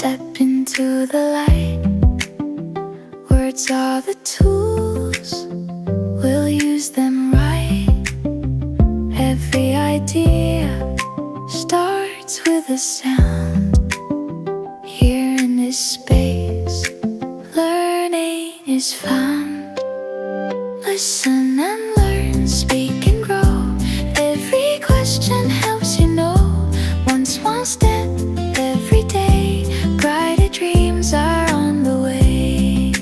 step into the light. Words are the tools, we'll use them right. Every idea starts with a sound. Here in this space, learning is found. Listen and learn, speak and grow. Every question helps you know. One small step every day, brighter dreams are on the way.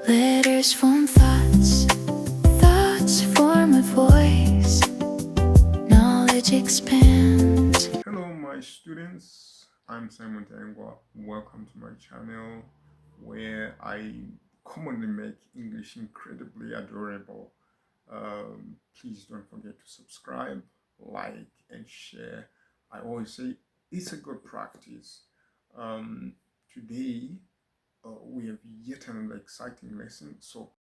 Letters form thoughts, thoughts form a voice. Knowledge expands. Hello my students, I'm Simon Tengwa. Welcome to my channel where I commonly make English incredibly adorable. Please don't forget to subscribe, like and share. I always say it's a good practice. Today we have yet another exciting lesson. So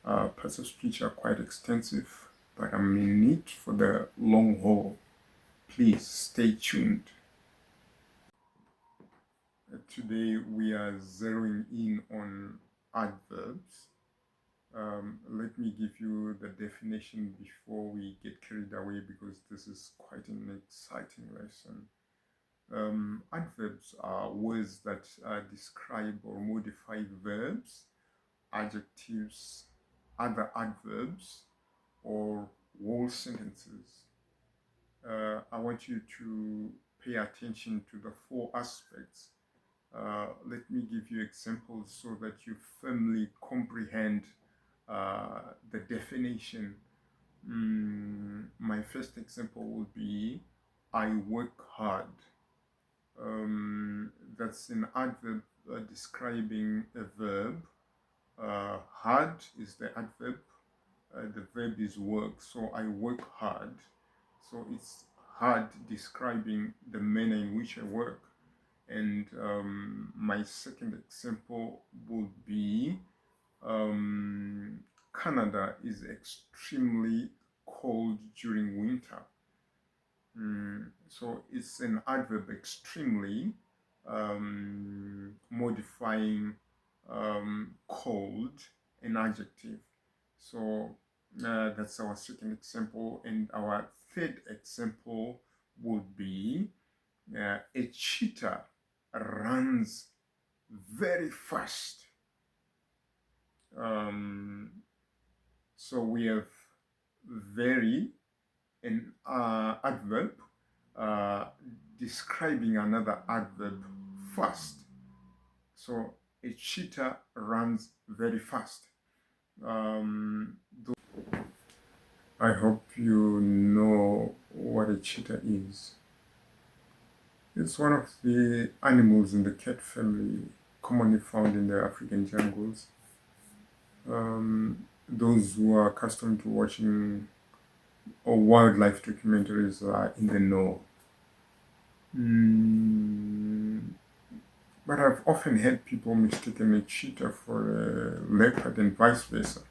parts of speech are quite extensive, but I'm in it for the long haul. Please stay tuned. Today we are zeroing in on adverbs. Let me give you the definition before we get carried away, because this is quite an exciting lesson. Adverbs are words that describe or modify verbs, adjectives, other adverbs, or whole sentences. I want you to pay attention to the four aspects. Let me give you examples so that you firmly comprehend the definition. My first example would be I work hard. That's an adverb describing a verb. Hard is the adverb. The verb is work. So I work hard. So it's hard describing the manner in which I work. And my second example would be Canada is extremely cold during winter. So it's an adverb extremely, modifying cold, an adjective. So that's our second example. And our third example would be a cheetah runs very fast. So we have very, an adverb describing another adverb, fast. So a cheetah runs very fast. I hope you know what a cheetah is. It's one of the animals in the cat family, commonly found in the African jungles. Those who are accustomed to watching wildlife documentaries are in the know. But I've often had people mistaken a cheetah for a leopard and vice versa.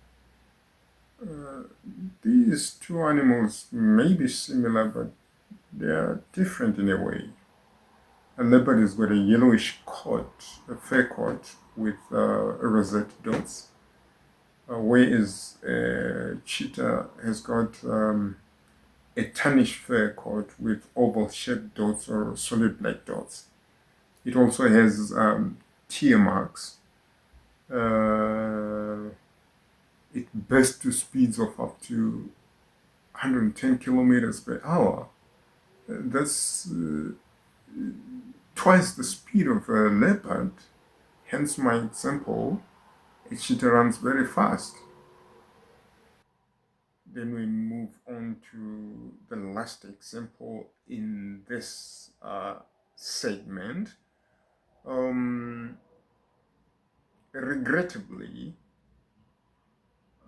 These two animals may be similar, but they are different in a way. A leopard has got a yellowish coat, a fur coat with rosette dots, whereas a cheetah has got a tannish fur coat with oval-shaped dots or solid black dots. It also has tear marks. It bursts to speeds of up to 110 kilometers per hour. That's twice the speed of a leopard. Hence my example, a cheetah runs very fast. Then we move on to the last example in this segment. Regrettably,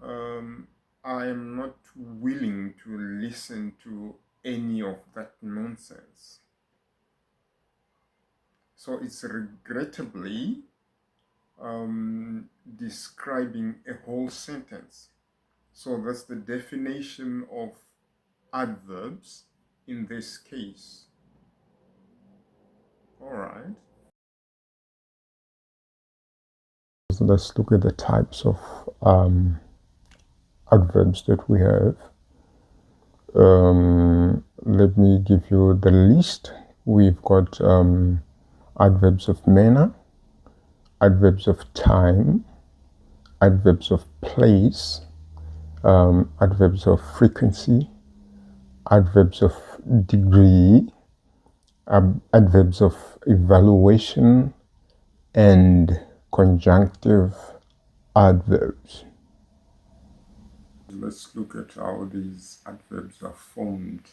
I am not willing to listen to any of that nonsense. So it's regrettably describing a whole sentence. So that's the definition of adverbs in this case. All right. So let's look at the types of adverbs that we have. Let me give you the list. We've got adverbs of manner, adverbs of time, adverbs of place, adverbs of frequency, adverbs of degree, adverbs of evaluation, and conjunctive adverbs. Let's look at how these adverbs are formed.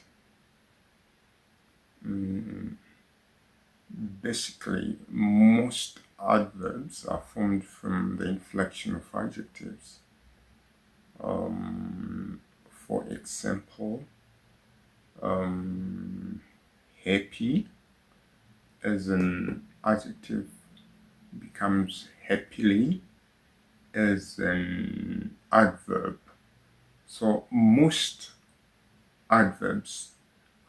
Basically, most adverbs are formed from the inflection of adjectives. For example, happy as an adjective becomes happily as an adverb. So most adverbs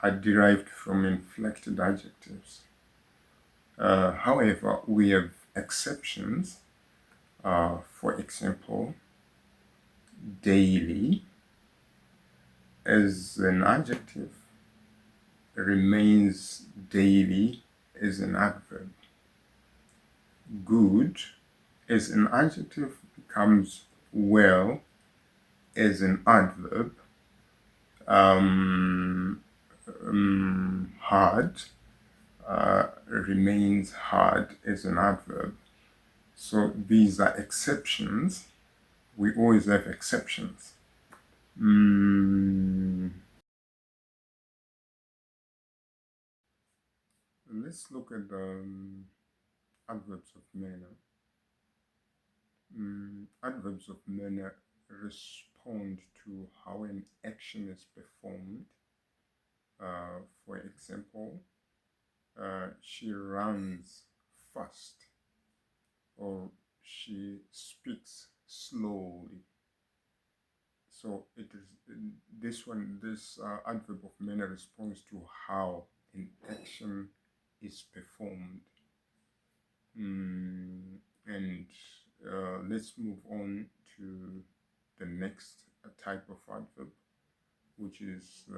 are derived from inflected adjectives. However, we have exceptions. For example, daily as an adjective remains daily as an adverb. Good as an adjective becomes well as an adverb. Hard remains hard as an adverb. So these are exceptions. We always have exceptions. Let's look at the adverbs of manner. Adverbs of manner respond to how an action is performed. For example, she runs fast, or she speaks slowly. So it is this adverb of manner responds to how an action is performed. And let's move on to the next type of adverb, which is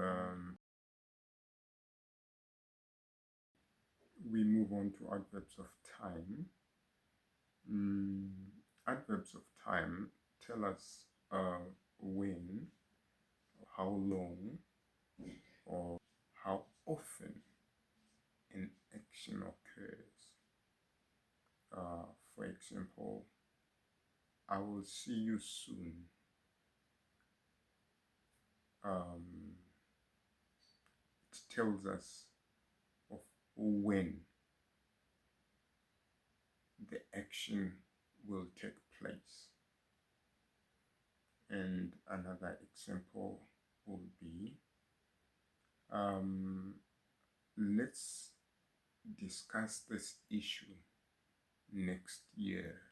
we move on to adverbs of time. Adverbs of time tell us when, how long, or how often an action occurs. For example, I will see you soon. It tells us of when the action will take place. And another example would be, let's discuss this issue next year.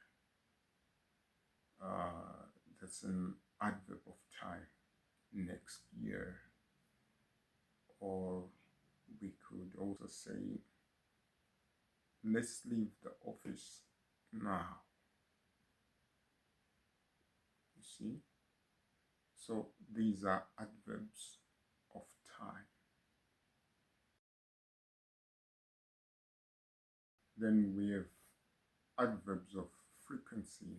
That's an adverb of time, next year. Or we could also say, let's leave the office now. You see? So these are adverbs of time. Then we have adverbs of frequency.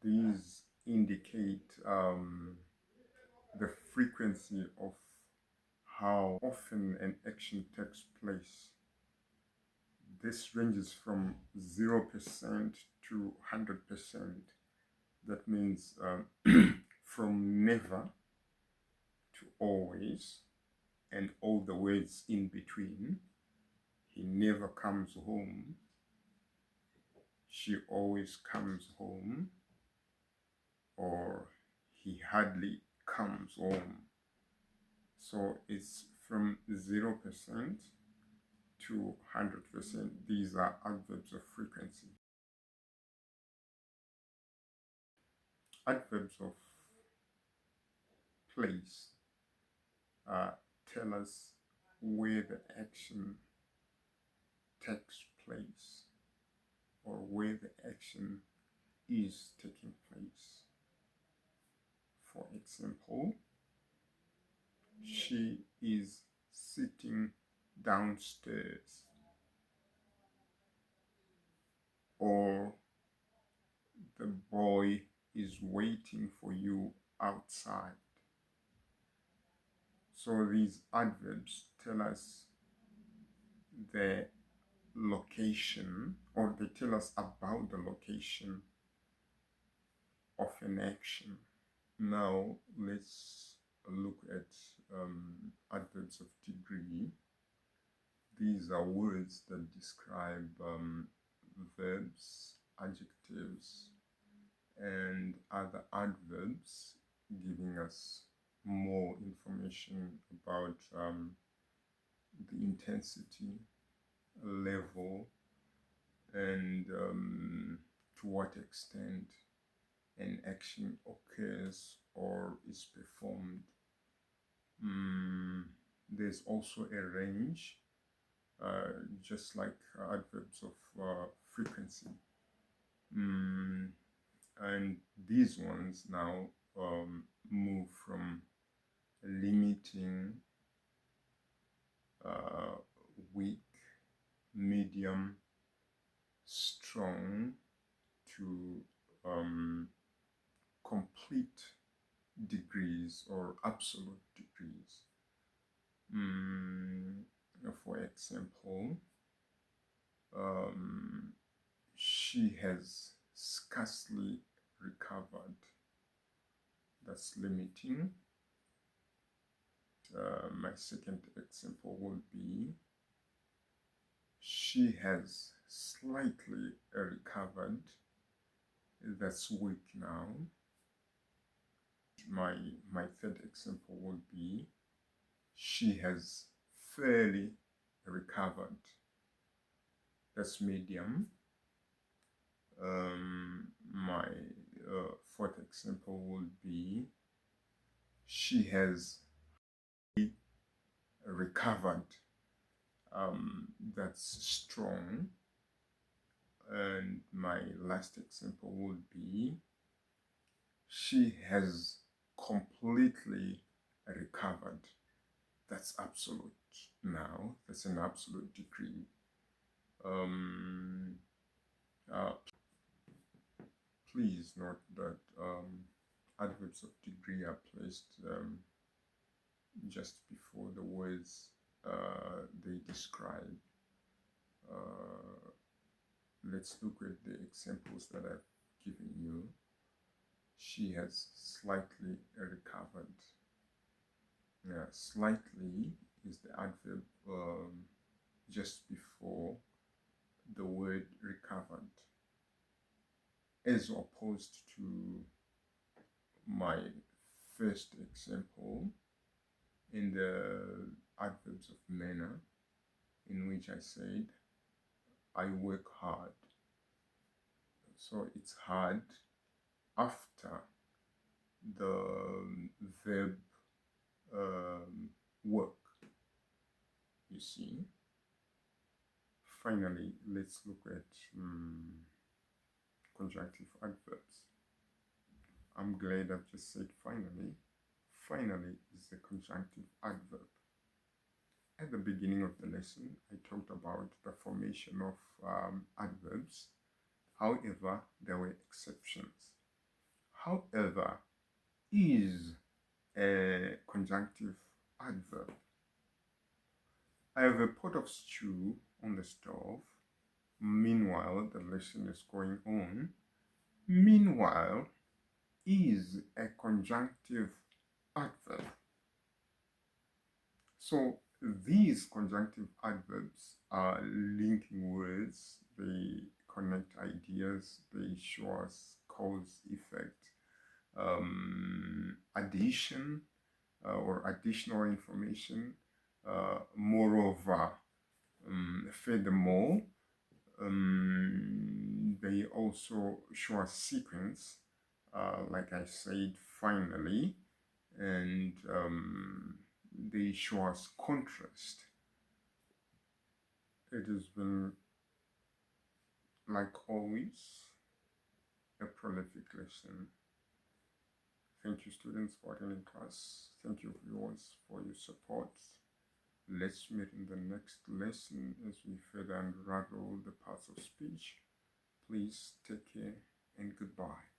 These indicate the frequency of how often an action takes place. This ranges from 0% to 100%. That means from never to always, and all the words in between. He never comes home. She always comes home. Or he hardly comes home. So it's from 0% to 100%. These are adverbs of frequency. Adverbs of place tell us where the action takes place or where the action is taking place. For example, she is sitting downstairs, or the boy is waiting for you outside. So these adverbs tell us the location, or they tell us about the location of an action. Now let's look at adverbs of degree. These are words that describe verbs, adjectives, and other adverbs, giving us more information about the intensity, level, and to what extent an action occurs or is performed. There's also a range, just like adverbs of frequency. And these ones now move from limiting, weak, medium, strong, to complete degrees or absolute degrees. For example, she has scarcely recovered. That's limiting. My second example will be she has slightly recovered. That's weak now. My third example will be she has fairly recovered. That's medium. My fourth example would be she has recovered. That's strong. And my last example would be she has completely recovered. That's absolute now. That's an absolute degree. Please note that adverbs of degree are placed just before the words they describe. Let's look at the examples that I've given you. She has slightly recovered. Slightly is the adverb just before the word recovered, as opposed to my first example in the adverbs of manner, in which I said I work hard. So it's hard after the verb work, you see. Finally, let's look at conjunctive adverbs. I'm glad I've just said finally. Finally is the conjunctive adverb. At the beginning of the lesson, I talked about the formation of adverbs. However, there were exceptions. However is a conjunctive adverb. I have a pot of stew on the stove. Meanwhile, the lesson is going on. Meanwhile is a conjunctive adverb. So these conjunctive adverbs are linking words. They connect ideas. They show us cause effect, addition or additional information. Moreover, furthermore, they also show a sequence, like I said, finally, and they show us contrast. It has been, like always, a prolific lesson. Thank you, students, for attending class. Thank you, viewers, for your support. Let's meet in the next lesson as we further unravel the parts of speech. Please take care and goodbye.